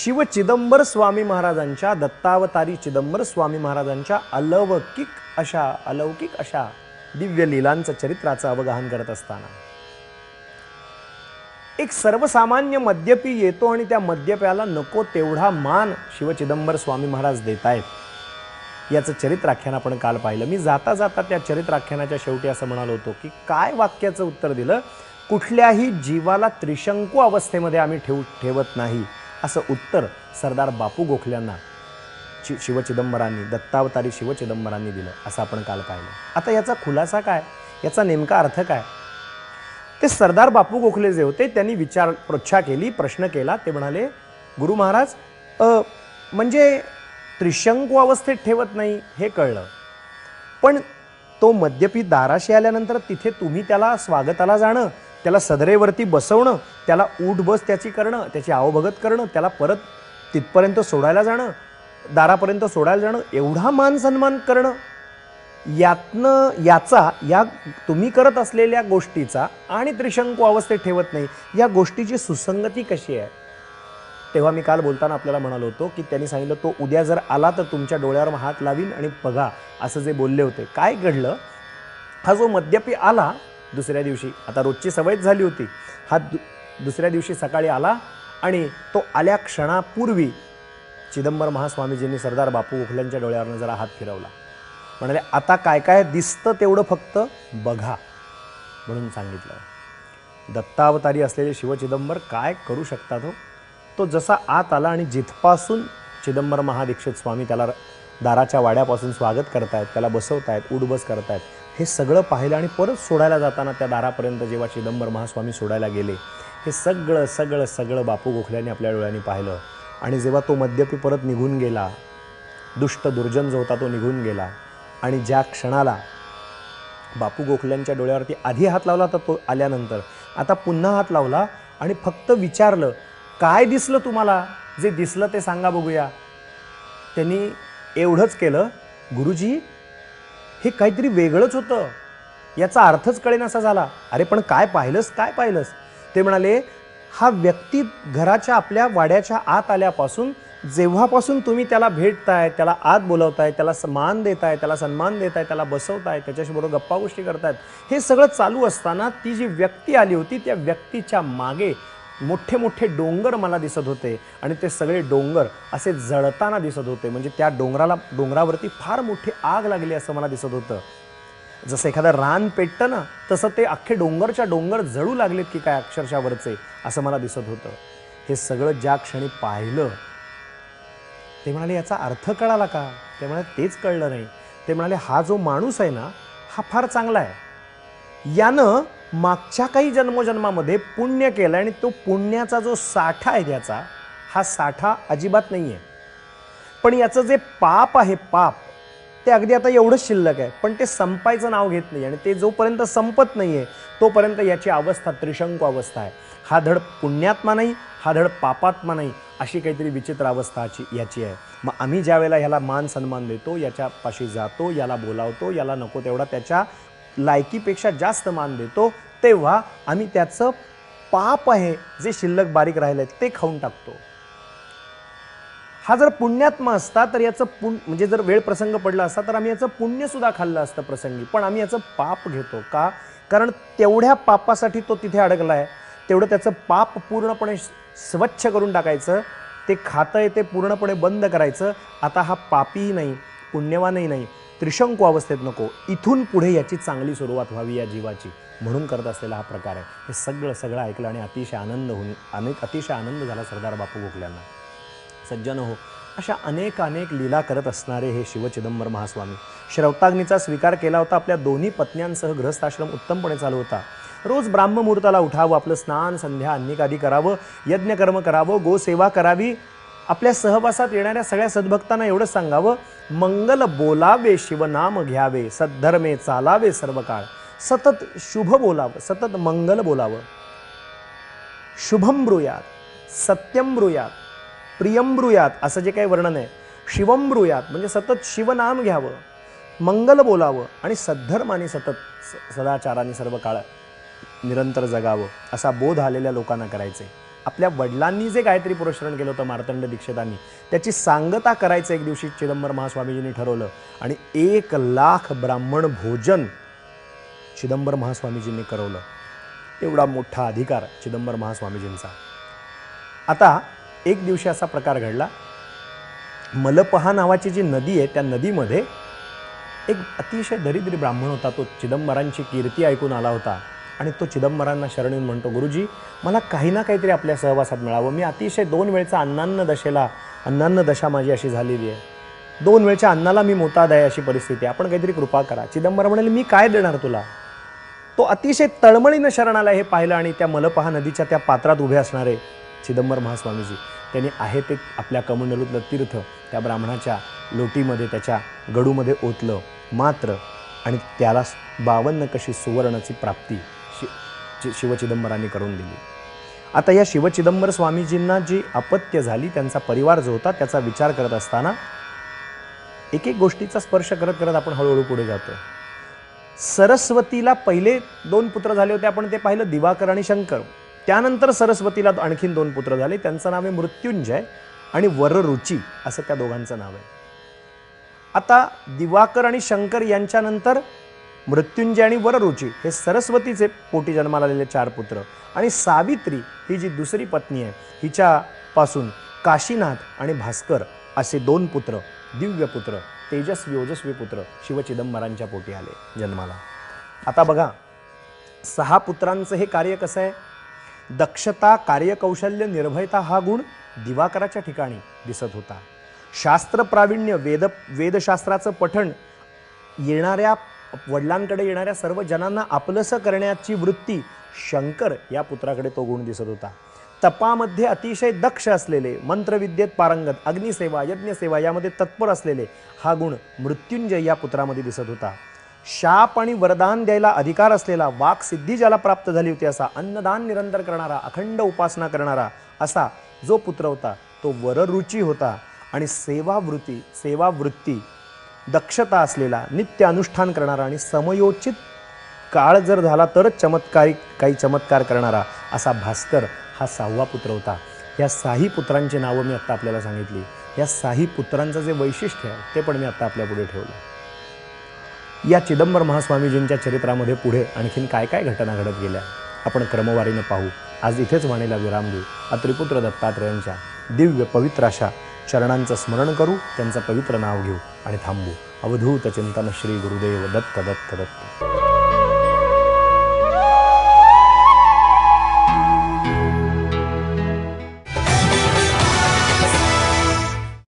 शिव चिदंबर स्वामी महाराजांच्या, दत्तावतारी चिदंबर स्वामी महाराजांच्या अलौकिक अशा दिव्य लीलांचं चरित्राचं अवगाहन करत असताना एक सर्वसामान्य मद्यपी येतो आणि त्या मद्यप्याला नको तेवढा मान शिव चिदंबर स्वामी महाराज देतायत। याचं चरित्राख्यान आपण काल पाहिलं। मी जाता जाता त्या चरित्राख्यानाच्या शेवटी असं म्हणालो होतो की काय वाक्याचं उत्तर दिलं, कुठल्याही जीवाला त्रिशंकू अवस्थेमध्ये आम्ही ठेवत नाही असं उत्तर सरदार बापू गोखल्यांना शिवचिदंबरांनी, दत्तावतारी शिवचिदंबरांनी दिलं असं आपण काल पाहिलं। आता याचा खुलासा काय, याचा नेमका अर्थ काय? ते सरदार बापू गोखले जे होते त्यांनी पृच्छा केली, प्रश्न केला। ते म्हणाले, गुरु महाराज म्हणजे त्रिशंकू अवस्थेत ठेवत नाही हे कळलं, पण तो मद्यपी दाराशी आल्यानंतर तिथे तुम्ही त्याला स्वागताला जाणं, त्याला सदरेवरती बसवणं, त्याला उठ बस त्याची करणं, त्याची आवभगत करणं, त्याला परत तिथपर्यंत सोडायला जाणं, दारापर्यंत सोडायला जाणं, एवढा मान सन्मान करणं, या तुम्ही करत असलेल्या गोष्टीचा आणि त्रिशंकू अवस्थेत ठेवत नाही या गोष्टीची सुसंगती कशी आहे? तेव्हा मी काल बोलताना आपल्याला म्हणालो होतो की त्यांनी सांगितलं, तो उद्या जर आला तर तुमच्या डोळ्यावर हात लावीन आणि बघा, असं जे बोलले होते। काय घडलं, हा जो मद्यपी आला दुसऱ्या दिवशी, आता रोजची सवयच झाली होती, हा दुसऱ्या दिवशी सकाळी आला आणि तो आल्या क्षणापूर्वी चिदंबर महास्वामीजींनी सरदार बापू गोखल्यांच्या डोळ्यावरनं जरा हात फिरवला, म्हणाले आता काय काय दिसतं तेवढं फक्त बघा म्हणून सांगितलं। दत्तावतारी असलेले शिवचिदंबर काय करू शकतात हो? तो जसा आत आला आणि जिथपासून चिदंबर महादीक्षित स्वामी त्याला दाराच्या वाड्यापासून स्वागत करतायत, त्याला बसवतायत, उठबस करतायत, हे सगळं पाहिलं आणि परत सोडायला जाताना त्या दारापर्यंत जेव्हा चिदंबर महास्वामी सोडायला गेले, हे सगळं सगळं सगळं बापू गोखल्यांनी आपल्या डोळ्यांनी पाहिलं। आणि जेव्हा तो मद्यपी परत निघून गेला, दुष्ट दुर्जन जो होता तो निघून गेला, आणि ज्या क्षणाला बापू गोखल्यांच्या डोळ्यावरती आधी हात लावला तर तो आल्यानंतर आता पुन्हा हात लावला आणि फक्त विचारलं, काय दिसलं तुम्हाला? जे दिसलं ते सांगा बघूया। त्यांनी एवढंच केलं, गुरुजी हे काहीतरी वेगळंच होतं, याचा अर्थच कळेनासा झाला। अरे पण काय पाहिलंस, काय पाहिलंस? ते म्हणाले, हा व्यक्ती घराच्या आपल्या वाड्याच्या आत आल्यापासून जेव्हापासून तुम्ही त्याला भेटताय, त्याला आत बोलवताय, त्याला मान देताय, त्याला सन्मान देताय, त्याला बसवताय, त्याच्याशी बरोबर गप्पा गोष्टी करतायत, हे सगळं चालू असताना ती जी व्यक्ती आली होती त्या व्यक्तीच्या मागे मोठे मोठे डोंगर मला दिसत होते आणि ते सगळे डोंगर असे जळताना दिसत होते। म्हणजे त्या डोंगरावरती फार मोठी आग लागली असं मला दिसत होतं। जसं एखादं रान पेटतं ना, तसं ते अख्खे डोंगरच्या डोंगर जळू लागलेत की काय अक्षरशः वरचे, असं मला दिसत होतं। हे सगळं ज्या क्षणी पाहिलं ते म्हणाले, याचा अर्थ कळाला का? ते म्हणाले, तेच कळलं नाही। ते म्हणाले, हा जो माणूस आहे ना, हा फार चांगला आहे, यानं मागच्या काही जन्मोजन्मामध्ये पुण्य केलं आणि तो पुण्याचा जो साठा आहे त्याचा, हा साठा अजिबात नाही आहे, पण याचं जे पाप आहे, पाप ते अगदी आता एवढंच शिल्लक आहे, पण ते संपायचं नाव घेत नाही आणि ते जोपर्यंत संपत नाही आहे तोपर्यंत याची अवस्था त्रिशंकू अवस्था आहे। हा धड पुण्यात्मा नाही, हा धड पापात्मा नाही, अशी काहीतरी विचित्र अवस्था याची आहे। मग आम्ही ज्या वेळेला ह्याला मान सन्मान देतो, याच्यापाशी जातो, याला बोलावतो, याला नको तेवढा त्याच्या लायकीपेक्षा जास्त मान देतो, तेव्हा आम्ही त्याचं पाप आहे जे शिल्लक बारीक राहिलंय ते खाऊन टाकतो। हा जर पुण्यात्मा असता तर याचं म्हणजे जर वेळ प्रसंग पडला असता तर आम्ही याचं पुण्य सुद्धा खाल्लं असतं प्रसंगी, पण आम्ही याचं पाप घेतो का? कारण तेवढ्या पापासाठी तो तिथे अडकलाय, तेवढं त्याचं पाप पूर्णपणे स्वच्छ करून टाकायचं, ते खातंय ते पूर्णपणे बंद करायचं। आता हा पापीही नाही, पुण्यवानही नाही, त्रिशंकू अवस्थेत नको, इथून पुढे याची चांगली सुरुवात व्हावी या जीवाची, म्हणून करत असलेला हा प्रकार आहे। हे सगळं ऐकलं आणि अतिशय आनंद झाला सरदार बापू गोखल्यांना। सज्जन हो, अशा अनेक लीला करत असणारे हे शिवचिदंबर महास्वामी श्रौताग्नीचा स्वीकार केला होता। आपल्या दोन्ही पत्न्यांसह गृहस्थाश्रम उत्तमपणे चालू होता। रोज ब्राह्ममुहूर्ताला उठावं, आपलं स्नान संध्या अन्निकादी करावं, यज्ञकर्म करावं, गोसेवा करावी, आपल्या सहवासात येणाऱ्या सगळ्या सद्भक्तांना एवढंच सांगावं, मंगल बोलावे शिवनाम घ्यावे, सद्धर्मे चालावे सर्व काळ, सतत शुभ बोलावं, सतत मंगल बोलावं, शुभम ब्रूयात, सत्यम ब्रूयात, प्रियम ब्रूयात, असं जे काही वर्णन आहे, शिवम ब्रूयात म्हणजे सतत शिवनाम घ्यावं, मंगल बोलावं आणि सद्धर्माने सतत सदाचाराने सर्व काळ निरंतर जगावं, असा बोध आलेल्या लोकांना करायचे। आपल्या वडिलांनी जे गायत्री पुरस्करण केलं होतं मार्तंड दीक्षितांनी, त्याची सांगता करायचं एक दिवशी चिदंबर महास्वामीजींनी ठरवलं आणि 1,00,000 ब्राह्मण भोजन चिदंबर महास्वामीजींनी करवलं. एवढा मोठा अधिकार चिदंबर महास्वामीजींचा. आता एक दिवशी असा प्रकार घडला, मलपहा नावाची जी नदी आहे त्या नदीमध्ये एक अतिशय दरिद्री ब्राह्मण होता. तो चिदंबरांची कीर्ती ऐकून आला होता आणि तो चिदंबरांना शरण येऊन म्हणतो, गुरुजी मला काही ना काहीतरी आपल्या सहवासात मिळावं. मी अतिशय 2 वेळचा अन्नान्न दशा माझी अशी झालेली आहे. 2 वेळच्या अन्नाला मी मोताद आहे अशी परिस्थिती आहे. आपण काहीतरी कृपा करा. चिदंबर म्हणाले, मी काय देणार तुला. तो अतिशय तळमळीनं शरण आला हे पाहिलं आणि त्या मलपहा नदीच्या त्या पात्रात उभे असणारे चिदंबर महास्वामीजी त्यांनी आहे ते आपल्या कमंडलूतलं तीर्थ त्या ब्राह्मणाच्या लोटीमध्ये त्याच्या गडूमध्ये ओतलं मात्र आणि त्याला 52 कशी सुवर्णाची प्राप्ती शिवचिदंबरांनी करून दिली. आता या शिवचिदंबर स्वामीजींना जी अपत्य झाली, त्यांचा परिवार जो होता त्याचा विचार करत असताना एक एक गोष्टीचा स्पर्श करत करत आपण हळूहळू पुढे जातो. सरस्वतीला पहिले 2 पुत्र झाले होते, आपण ते पाहिलं, दिवाकर आणि शंकर. त्यानंतर सरस्वतीला आणखीन 2 पुत्र झाले. त्यांचं नाव आहे मृत्युंजय आणि वररुची असं त्या दोघांचं नाव आहे. आता दिवाकर आणि शंकर यांच्यानंतर मृत्युंजय आणि वररुची हे सरस्वतीचे पोटी जन्माला आलेले 4 पुत्र आणि सावित्री ही जी दुसरी पत्नी आहे हिच्यापासून काशीनाथ आणि भास्कर असे 2 पुत्र, दिव्य पुत्र, तेजस्वी ओजस्वी पुत्र शिवचिदंबरांच्या पोटी आले जन्माला. आता बघा 6 पुत्रांचं हे कार्य कसं आहे. दक्षता, कार्यकौशल्य, निर्भयता हा गुण दिवाकराच्या ठिकाणी दिसत होता. शास्त्र प्रावीण्य, वेदशास्त्राचं पठण, येणाऱ्या वडिलांकडे येणाऱ्या सर्व जनांना आपलंसं करण्याची वृत्ती शंकर या पुत्राकडे तो गुण दिसत होता. तपामध्ये अतिशय दक्ष असलेले, मंत्रविद्येत पारंगत, अग्निसेवा, यज्ञसेवा यामध्ये तत्पर असलेले हा गुण मृत्युंजय या पुत्रामध्ये दिसत होता. शाप आणि वरदान द्यायला अधिकार असलेला, वाक सिद्धी ज्याला प्राप्त झाली होती असा, अन्नदान निरंतर करणारा, अखंड उपासना करणारा असा जो पुत्र होता तो वररुची होता. आणि सेवावृत्ती दक्षता असलेला, नित्य अनुष्ठान करणारा आणि समयोचित काळ जर झाला तरच काही चमत्कार करणारा असा भास्कर हा 6वा पुत्र होता. या 6 पुत्रांची नावं मी आत्ता आपल्याला सांगितली. या 6 पुत्रांचं जे वैशिष्ट्य आहे ते पण मी आत्ता आपल्या पुढे ठेवलं. या चिदंबर महास्वामीजींच्या चरित्रामध्ये पुढे आणखीन काय काय घटना घडत गेल्या आपण क्रमवारीनं पाहू. आज इथेच वाणीला विराम देऊ. त्रिपुत्र दत्तात्रयांच्या दिव्य पवित्र अशा चरणांचं स्मरण करू, त्यांचं पवित्र नाव घेऊ आणि थांबू. अवधूत चिंतन श्री गुरुदेव दत्त दत्त दत्त.